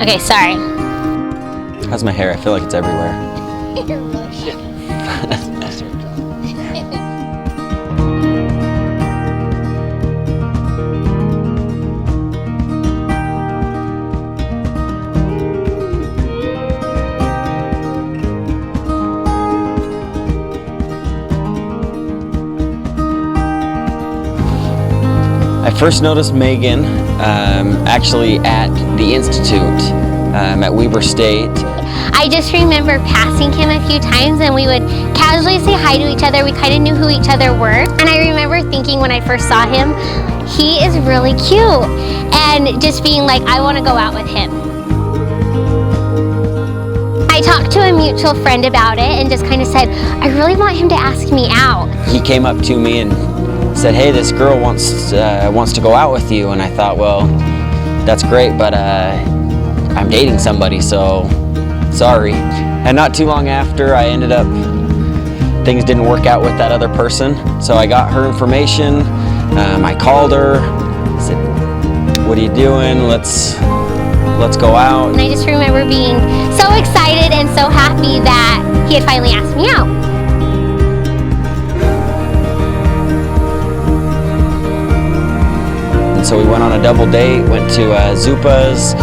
Okay, sorry. How's my hair? I feel like it's everywhere. You're really shit. I first noticed Meagan actually at the Institute at Weber State. I just remember passing him a few times and we would casually say hi to each other. We kind of knew who each other were. And I remember thinking when I first saw him, he is really cute. And just being like, I want to go out with him. I talked to a mutual friend about it and just kind of said, I really want him to ask me out. He came up to me and said, hey, this girl wants to go out with you. And I thought, well, that's great, but I'm dating somebody, so sorry. And not too long after, I ended up, things didn't work out with that other person. So I got her information. I called her, said, what are you doing? Let's go out. And I just remember being so excited and so happy that he had finally asked me out. And so we went on a double date, went to Zupa's,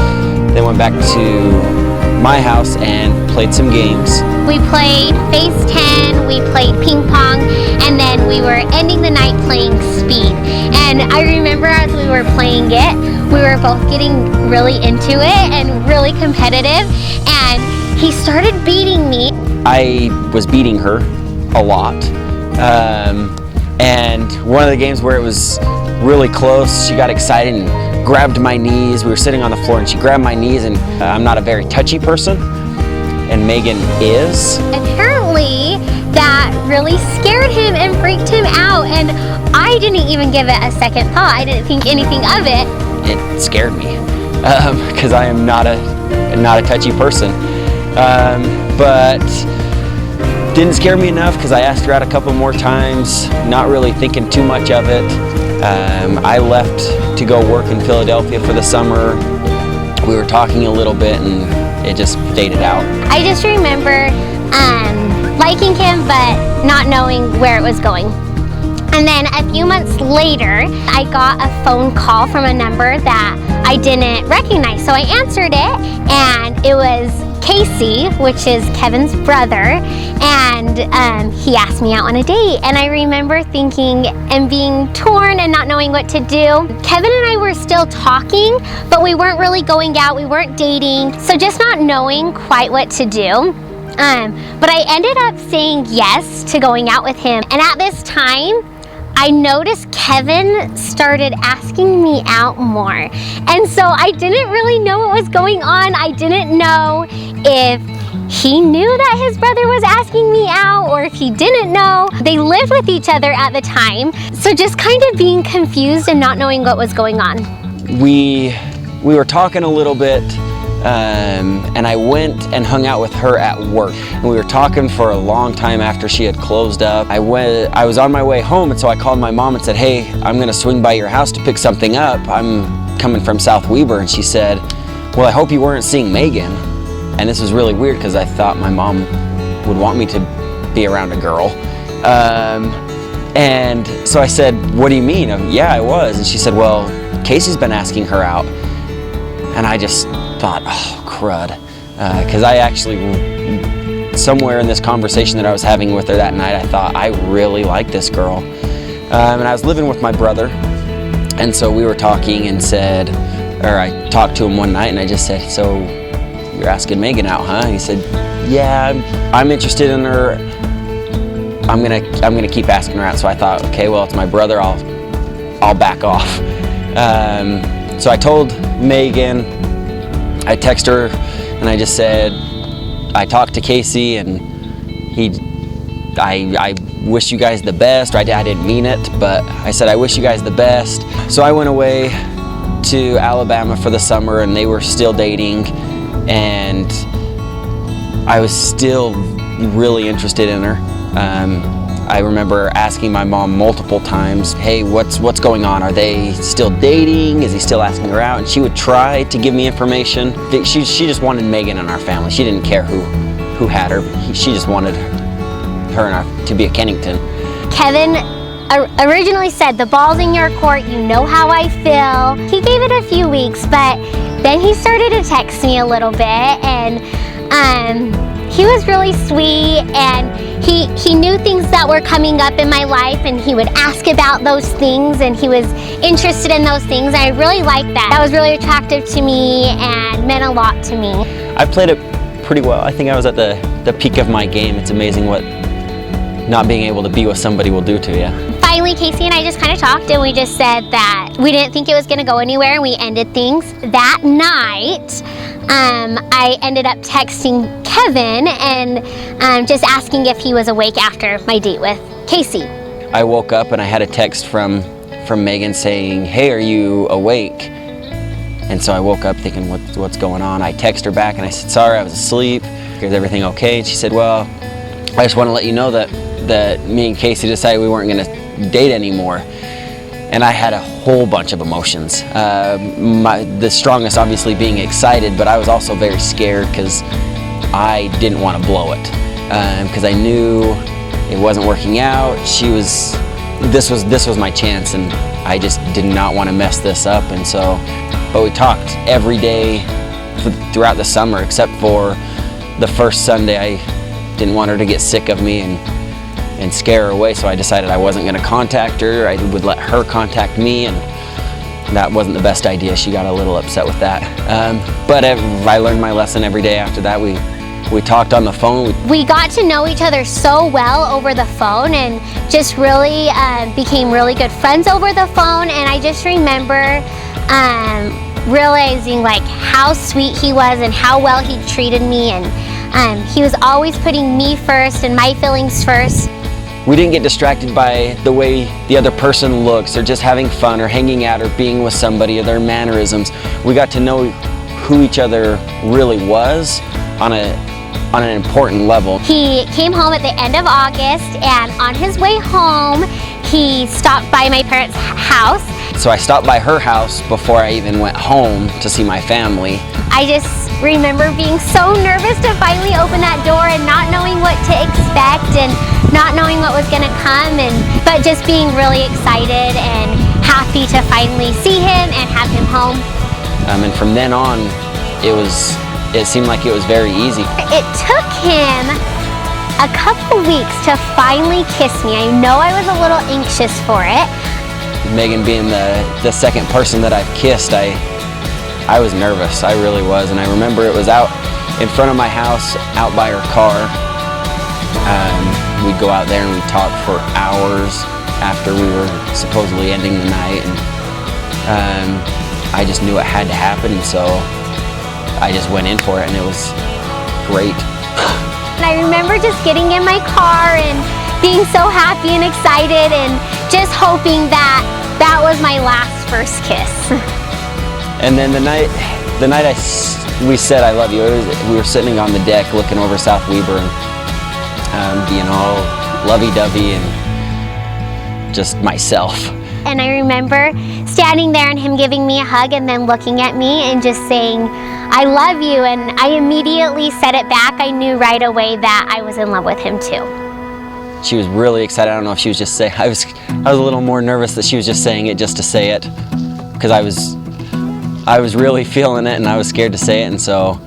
then went back to my house and played some games. We played Phase 10, we played ping pong, and then we were ending the night playing Speed. And I remember as we were playing it, we were both getting really into it and really competitive, and he started beating me. I was beating her a lot. And one of the games where it was really close, she got excited and grabbed my knees. We were sitting on the floor and she grabbed my knees, and I'm not a very touchy person, and Meagan is. Apparently that really scared him and freaked him out, and I didn't even give it a second thought. I didn't think anything of it. It scared me because I am not a touchy person, but didn't scare me enough because I asked her out a couple more times, not really thinking too much of it. I left to go work in Philadelphia for the summer. We were talking a little bit and it just faded out. I just remember liking him but not knowing where it was going. And then a few months later, I got a phone call from a number that I didn't recognize. So I answered it, and it was Casey, which is Kevin's brother, and he asked me out on a date. And I remember thinking and being torn and not knowing what to do. Kevin and I were still talking, but we weren't really going out, we weren't dating, so just not knowing quite what to do. But I ended up saying yes to going out with him. And at this time, I noticed Kevin started asking me out more. And so I didn't really know what was going on. I didn't know if he knew that his brother was asking me out or if he didn't know. They lived with each other at the time. So just kind of being confused and not knowing what was going on. We were talking a little bit, and I went and hung out with her at work. And we were talking for a long time after she had closed up. I was on my way home, and so I called my mom and said, hey, I'm gonna swing by your house to pick something up. I'm coming from South Weber. And she said, well, I hope you weren't seeing Meagan. And this was really weird because I thought my mom would want me to be around a girl. And so I said, what do you mean? Yeah, I was. And she said, well, Casey's been asking her out. And I just thought, oh, crud. Because I actually, somewhere in this conversation that I was having with her that night, I thought, I really like this girl. And I was living with my brother. And so we were talking and said, or I talked to him one night and I just said, so you're asking Meagan out, huh? And he said, yeah, I'm interested in her. I'm gonna keep asking her out. So I thought, okay, well, it's my brother, I'll back off. So I told Meagan, I texted her and I just said, I talked to Casey and I wish you guys the best. I didn't mean it, but I said, I wish you guys the best. So I went away to Alabama for the summer and they were still dating, and I was still really interested in her. I remember asking my mom multiple times, hey, what's going on? Are they still dating? Is he still asking her out? And she would try to give me information. She just wanted Meagan in our family. She didn't care who had her. She just wanted her to be a Kennington. Kevin originally said, the ball's in your court, you know how I feel. He gave it a few weeks, but then he started to text me a little bit, and he was really sweet, and he knew things that were coming up in my life, and he would ask about those things, and he was interested in those things, and I really liked that. That was really attractive to me and meant a lot to me. I played it pretty well. I think I was at the peak of my game. It's amazing what not being able to be with somebody will do to you. Finally, Casey and I just kind of talked, and we just said that we didn't think it was going to go anywhere, and we ended things. That night, I ended up texting Kevin and just asking if he was awake after my date with Casey. I woke up and I had a text from Meagan saying, hey, are you awake? And so I woke up thinking, what's going on? I texted her back and I said, sorry, I was asleep. Is everything okay? And she said, well, I just want to let you know that me and Casey decided we weren't going to date anymore. And I had a whole bunch of emotions. The strongest obviously being excited, but I was also very scared because I didn't want to blow it. Because I knew it wasn't working out. This was my chance, and I just did not want to mess this up. And so, but we talked every day throughout the summer, except for the first Sunday. I didn't want her to get sick of me and scare her away, so I decided I wasn't going to contact her. I would let her contact me, and that wasn't the best idea. She got a little upset with that. But I learned my lesson every day after that. We talked on the phone. We got to know each other so well over the phone, and just really became really good friends over the phone. And I just remember realizing like how sweet he was and how well he treated me, and he was always putting me first and my feelings first. We didn't get distracted by the way the other person looks, or just having fun, or hanging out, or being with somebody, or their mannerisms. We got to know who each other really was on an important level. He came home at the end of August, and on his way home, he stopped by my parents' house. So I stopped by her house before I even went home to see my family. I just remember being so nervous to finally open that door and not knowing what to expect and not knowing what was gonna come, but just being really excited and happy to finally see him and have him home. And from then on, it seemed like it was very easy. It took him a couple weeks to finally kiss me. I know I was a little anxious for it. Meagan being the second person that I've kissed, I was nervous. I really was. And I remember it was out in front of my house, out by her car. We'd go out there and we'd talk for hours after we were supposedly ending the night. And I just knew it had to happen, and so I just went in for it, and it was great. And I remember just getting in my car and being so happy and excited, and just hoping that that was my last first kiss. And then the night we said I love you, we were sitting on the deck looking over South Weber and being all lovey-dovey and just myself. And I remember standing there and him giving me a hug and then looking at me and just saying, I love you, and I immediately said it back. I knew right away that I was in love with him too. She was really excited. I don't know if she was just saying, I was a little more nervous that she was just saying it just to say it, because I was really feeling it and I was scared to say it. And so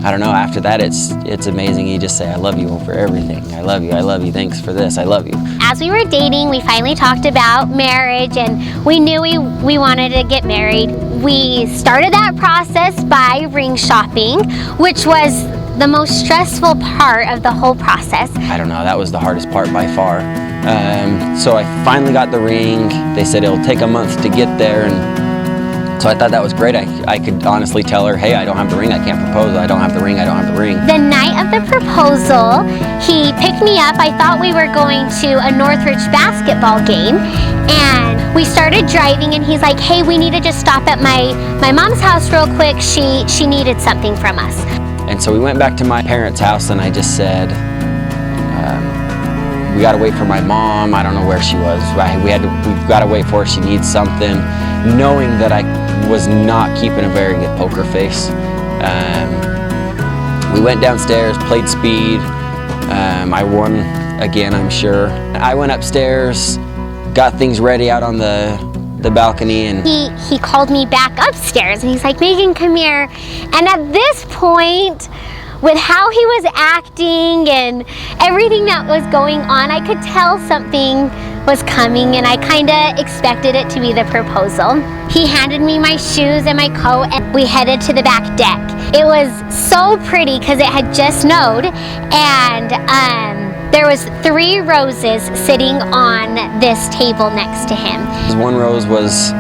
I don't know, after that it's amazing. You just say, I love you for everything. I love you, thanks for this, I love you. As we were dating, we finally talked about marriage, and we knew we wanted to get married. We started that process by ring shopping, which was the most stressful part of the whole process. I don't know, that was the hardest part by far. So I finally got the ring. They said it'll take a month to get there, and so I thought that was great. I could honestly tell her, hey, I don't have the ring, I can't propose, I don't have the ring, I don't have the ring. The night of the proposal, he picked me up. I thought we were going to a Northridge basketball game, and we started driving, and he's like, hey, we need to just stop at my mom's house real quick. She needed something from us. And so we went back to my parents' house, and I just said, we got to wait for my mom. I don't know where she was. We've got to wait for her. She needs something. Knowing that I was not keeping a very good poker face. We went downstairs, played speed. I won again, I'm sure. I went upstairs, got things ready out on the balcony, and he called me back upstairs and he's like, Meagan, come here. And at this point, with how he was acting and everything that was going on, I could tell something was coming, and I kind of expected it to be the proposal. He handed me my shoes and my coat, and we headed to the back deck. It was so pretty because it had just snowed, and there was 3 roses sitting on this table next to him. One rose was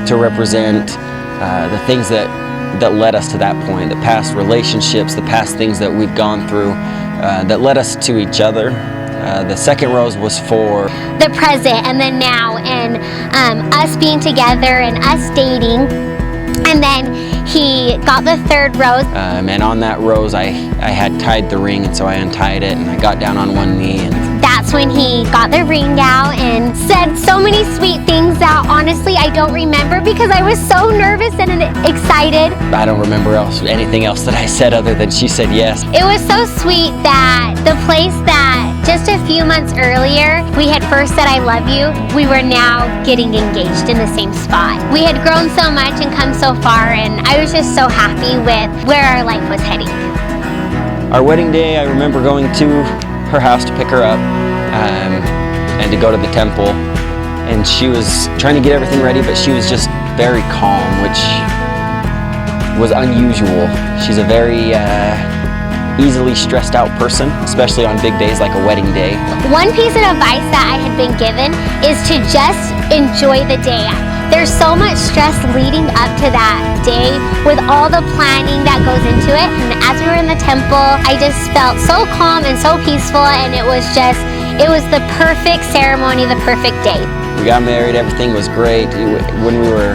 to represent the things that led us to that point, the past relationships, the past things that we've gone through that led us to each other. The second rose was for the present and the now, and us being together and us dating. And then he got the 3rd rose. And on that rose, I had tied the ring, and so I untied it, and I got down on one knee. And that's when he got the ring out and said so many sweet things that honestly I don't remember because I was so nervous and excited. I don't remember anything else that I said other than she said yes. It was so sweet that the place that just a few months earlier we had first said I love you, we were now getting engaged in the same spot. We had grown so much and come so far, and I was just so happy with where our life was heading. Our wedding day, I remember going to her house to pick her up and to go to the temple, and she was trying to get everything ready, but she was just very calm, which was unusual. She's a very easily stressed out person, especially on big days like a wedding day. One piece of advice that I had been given is to just enjoy the day. There's so much stress leading up to that day with all the planning that goes into it. And as we were in the temple, I just felt so calm and so peaceful, and it was the perfect ceremony, the perfect day. We got married, everything was great. When we were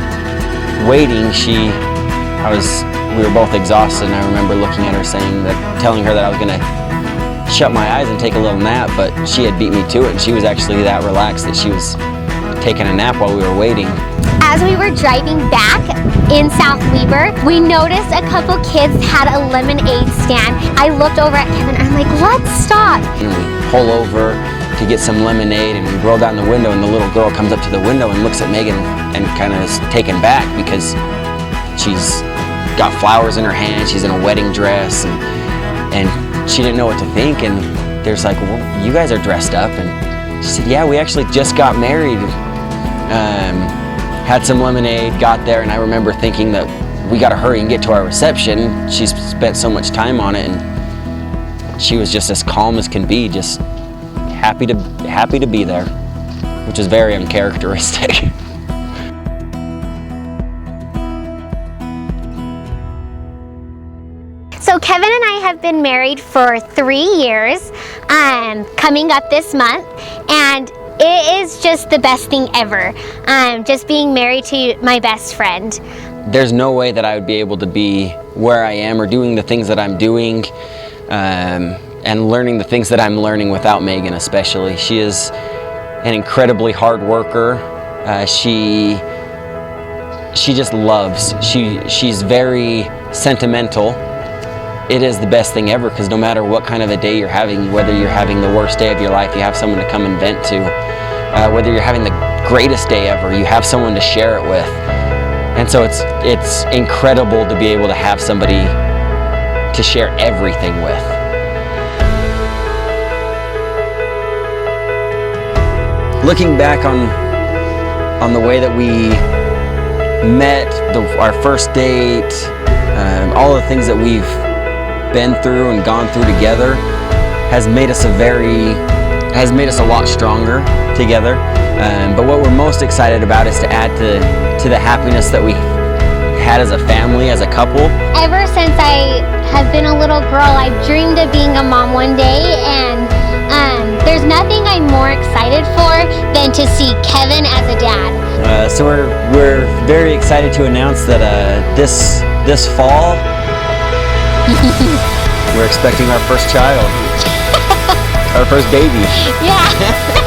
waiting, we were both exhausted, and I remember looking at her telling her that I was gonna shut my eyes and take a little nap, but she had beat me to it, and she was actually that relaxed that she was taking a nap while we were waiting. As we were driving back in South Weber, we noticed a couple kids had a lemonade stand. I looked over at Kevin and I'm like, let's stop. And we pull over to get some lemonade, and we roll down the window, and the little girl comes up to the window and looks at Meagan and kind of is taken back because she's got flowers in her hand, she's in a wedding dress, and she didn't know what to think, and there's like, well, you guys are dressed up, and she said, yeah, we actually just got married. Had some lemonade, got there, and I remember thinking that we gotta hurry and get to our reception. She's spent so much time on it, and she was just as calm as can be, just happy to be there, which is very uncharacteristic. So Kevin and I have been married for 3 years, coming up this month, and it is just the best thing ever, just being married to my best friend. There's no way that I would be able to be where I am or doing the things that I'm doing and learning the things that I'm learning without Meagan especially. She is an incredibly hard worker. She just loves. She's very sentimental. It is the best thing ever because no matter what kind of a day you're having, whether you're having the worst day of your life, you have someone to come and vent to. Whether you're having the greatest day ever, you have someone to share it with. And so it's incredible to be able to have somebody to share everything with. Looking back on the way that we met, our first date, all the things that we've been through and gone through together has made us a lot stronger together. But what we're most excited about is to add to the happiness that we had as a family, as a couple. Ever since I have been a little girl, I've dreamed of being a mom one day, and there's nothing I'm more excited for than to see Kevin as a dad. So we're very excited to announce that this fall we're expecting our first child. Our first baby. Yeah.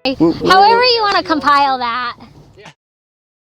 However you want to compile that.